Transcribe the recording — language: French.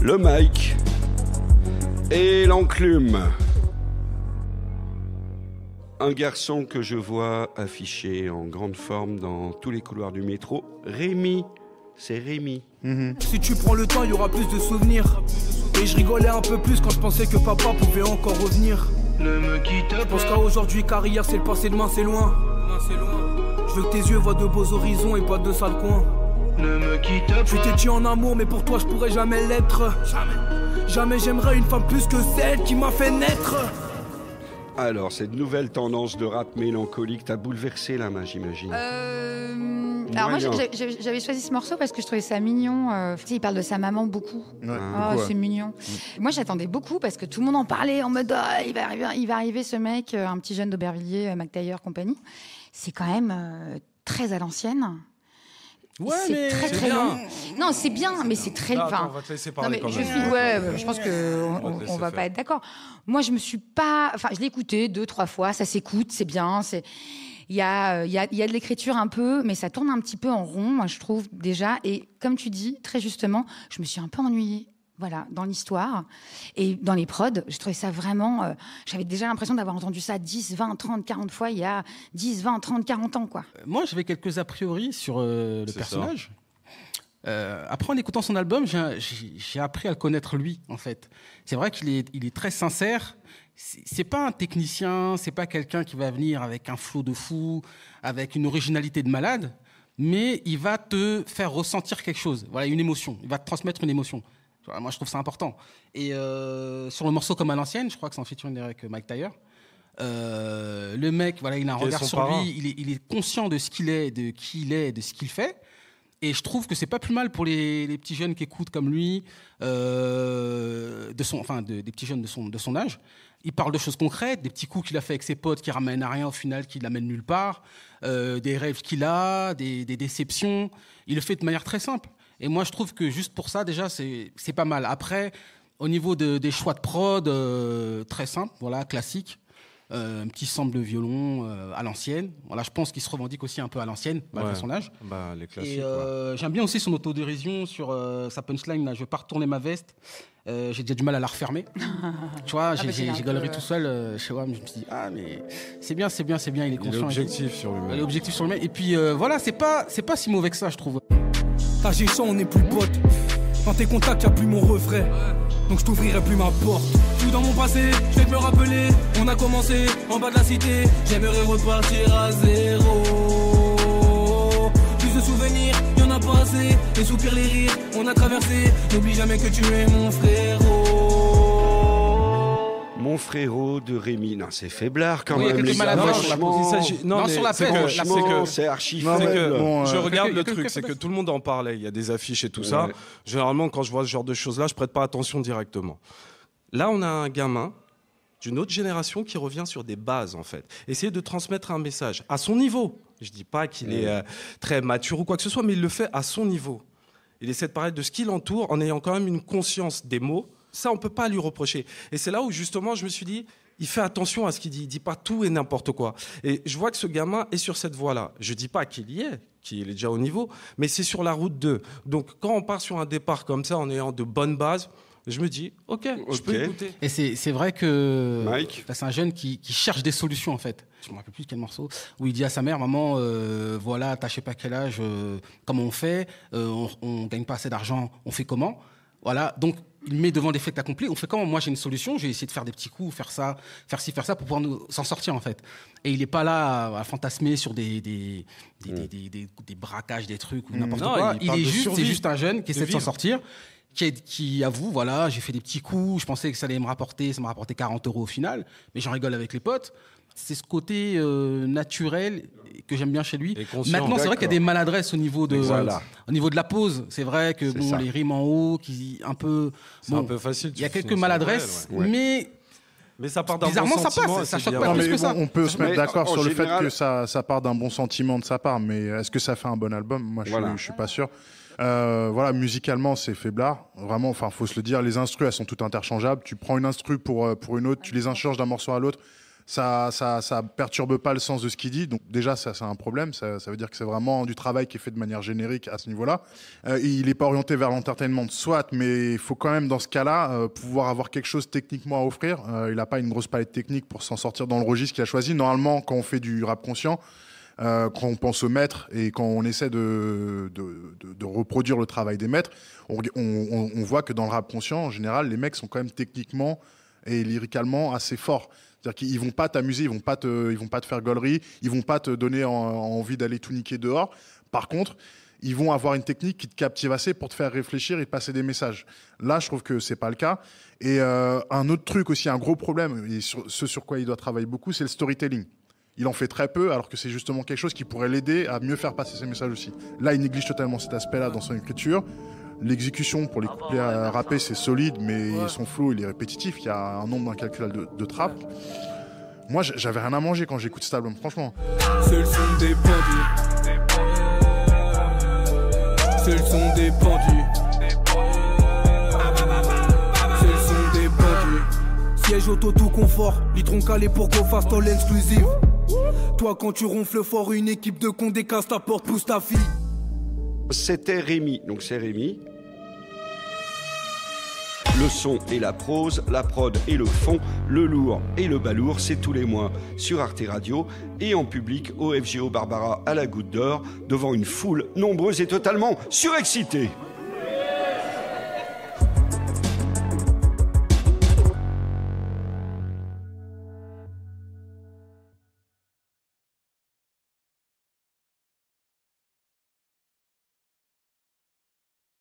le Mike et l'enclume. Un garçon que je vois affiché en grande forme dans tous les couloirs du métro, Rémi. C'est Rémi. Si tu prends le temps, il y aura plus de souvenirs. Et je rigolais un peu plus quand je pensais que papa pouvait encore revenir. Ne me quitte pas. Je pense qu'à aujourd'hui, car hier c'est le passé, demain c'est loin. Je veux que tes yeux voient de beaux horizons et pas de sales coins. Ne me quitte pas. Je t'ai tué en amour, mais pour toi je pourrais jamais l'être. Jamais j'aimerais une femme plus que celle qui m'a fait naître. Alors, cette nouvelle tendance de rap mélancolique t'a bouleversé la main, j'imagine. Alors moi, j'avais choisi ce morceau parce que je trouvais ça mignon. Tu sais, il parle de sa maman beaucoup. Ouais. C'est mignon. Moi, j'attendais beaucoup parce que tout le monde en parlait en mode il va arriver ce mec, un petit jeune d'Aubervilliers, McTayer, compagnie. C'est quand même très à l'ancienne. Ouais, c'est mais très c'est très bien. long. Non, c'est bien, mais c'est très. Attends, on va te laisser parler quand même. Je pense que on va pas être d'accord. Moi, je me suis pas. Enfin, je l'ai écouté 2-3 fois. Ça s'écoute, c'est bien. Il y a de l'écriture un peu, mais ça tourne un petit peu en rond, moi, je trouve, déjà. Et comme tu dis, très justement, je me suis un peu ennuyée, voilà, dans l'histoire. Et dans les prods, je trouvais ça vraiment... j'avais déjà l'impression d'avoir entendu ça 10, 20, 30, 40 fois il y a 10, 20, 30, 40 ans, quoi. Moi, j'avais quelques a priori sur le personnage. Après, en écoutant son album, j'ai appris à le connaître lui, en fait. C'est vrai qu'il est très sincère. C'est pas un technicien, c'est pas quelqu'un qui va venir avec un flow de fou, avec une originalité de malade, mais il va te faire ressentir quelque chose, voilà, une émotion. Il va te transmettre une émotion. Voilà, moi, je trouve ça important. Et sur le morceau Comme à l'ancienne, je crois que c'est en featuring avec Mike Taylor. Le mec, voilà, il a un regard sur lui, il est conscient de ce qu'il est, de qui il est, de ce qu'il fait. Et je trouve que c'est pas plus mal pour les petits jeunes qui écoutent comme lui, des petits jeunes de son âge. Il parle de choses concrètes, des petits coups qu'il a fait avec ses potes qui ramènent à rien au final, qui l'amènent nulle part, des rêves qu'il a, des déceptions. Il le fait de manière très simple. Et moi, je trouve que juste pour ça, déjà, c'est pas mal. Après, au niveau des choix de prod, très simple, voilà, classique. Un petit sample de violon à l'ancienne. Voilà, je pense qu'il se revendique aussi un peu à l'ancienne, malgré son âge. Bah, les classiques. Et j'aime bien aussi son autodérision sur sa punchline, là, je vais pas retourner ma veste. J'ai déjà du mal à la refermer. Tu vois, j'ai galerie tout seul chez WAM. Je me suis dit, mais c'est bien, il est conscient. Il est objectif sur lui-même. Il est objectif sur lui-même. Et puis voilà, c'est pas si mauvais que ça, je trouve. T'as G100, on n'est plus potes. Dans tes contacts, y'a plus mon refrain. Donc je t'ouvrirai plus ma porte. Tout dans mon passé, je vais me rappeler. On a commencé en bas de la cité. J'aimerais repartir à zéro. Plus de souvenirs, y'en a pas assez. Les soupirs, les rires, on a traversé. N'oublie jamais que tu es mon frérot. Mon frérot de Rémi. Non, c'est faiblard quand même. Les gars, c'est archi faible. Je regarde le truc, c'est que tout le monde en parlait. Il y a des affiches et tout ça. Généralement, quand je vois ce genre de choses-là, je prête pas attention directement. Là, on a un gamin d'une autre génération qui revient sur des bases, en fait. Essayer de transmettre un message à son niveau. Je dis pas qu'il est très mature ou quoi que ce soit, mais il le fait à son niveau. Il essaie de parler de ce qui l'entoure en ayant quand même une conscience des mots. Ça, on ne peut pas lui reprocher. Et c'est là où, justement, je me suis dit, il fait attention à ce qu'il dit. Il ne dit pas tout et n'importe quoi. Et je vois que ce gamin est sur cette voie-là. Je ne dis pas qu'il y est, qu'il est déjà au niveau, mais c'est sur la route 2. Donc, quand on part sur un départ comme ça, en ayant de bonnes bases, je me dis, OK. Je peux écouter. Et c'est vrai que c'est un jeune qui cherche des solutions, en fait. Je ne me rappelle plus quel morceau, où il dit à sa mère, maman, voilà, t'as je sais pas quel âge, comment on fait, on ne gagne pas assez d'argent, on fait comment? Voilà, donc il met devant des faits accomplis. On fait comment? Moi, j'ai une solution. J'ai essayé de faire des petits coups, faire ça, faire ci, faire ça, pour pouvoir s'en sortir, en fait. Et il n'est pas là à fantasmer sur des braquages, des trucs ou n'importe quoi. C'est juste un jeune qui essaie de s'en sortir, qui avoue, voilà, j'ai fait des petits coups. Je pensais que ça allait me rapporter, ça m'a rapporté 40 € au final, mais j'en rigole avec les potes. C'est ce côté naturel que j'aime bien chez lui. Maintenant, c'est vrai qu'il y a des maladresses au niveau de la pose. C'est vrai que les rimes en haut, un peu facile. Il y a quelques maladresses, mais ça part d'un bizarrement, bon sentiment. Ça choque pas plus que ça. On peut se mettre d'accord sur le fait que ça part d'un bon sentiment de sa part, mais est-ce que ça fait un bon album? Moi, je suis pas sûr. Voilà, musicalement, c'est faiblard. Vraiment, faut se le dire. Les instrus, elles sont toutes interchangeables. Tu prends une instru pour une autre, tu les inchanges d'un morceau à l'autre. ça perturbe pas le sens de ce qu'il dit. Donc déjà, ça c'est un problème. Ça veut dire que c'est vraiment du travail qui est fait de manière générique à ce niveau-là. Il est pas orienté vers l'entertainment, soit, mais il faut quand même dans ce cas-là pouvoir avoir quelque chose techniquement à offrir. Il a pas une grosse palette technique pour s'en sortir dans le registre qu'il a choisi. Normalement, quand on fait du rap conscient, quand on pense aux maîtres et quand on essaie de reproduire le travail des maîtres, on voit que dans le rap conscient, en général, les mecs sont quand même techniquement et lyricalement assez forts. C'est-à-dire qu'ils vont pas t'amuser, ils vont pas te faire gaulerie, ils vont pas te donner envie d'aller tout niquer dehors. Par contre, ils vont avoir une technique qui te captive assez pour te faire réfléchir et te passer des messages. Là, je trouve que c'est pas le cas. Et un autre truc aussi, un gros problème, et ce sur quoi il doit travailler beaucoup, c'est le storytelling. Il en fait très peu, alors que c'est justement quelque chose qui pourrait l'aider à mieux faire passer ses messages aussi. Là, il néglige totalement cet aspect-là dans son écriture. L'exécution pour les couplets rappés, c'est solide, mais son flow, il est répétitif. Il y a un nombre incalculable de trappes. Moi, j'avais rien à manger quand j'écoute cet album, franchement. C'est le son des bandits. C'est le son des bandits. C'est le son des bandits. Siège auto tout confort, litron calé pour go fast all exclusive. Toi quand tu ronfles fort, une équipe de cons décasse ta porte, pousse ta fille. C'était Rémi, donc c'est Rémi. Le son et la prose, la prod et le fond, le lourd et le balourd, c'est tous les mois sur Arte Radio et en public au FGO Barbara à la Goutte d'Or, devant une foule nombreuse et totalement surexcitée.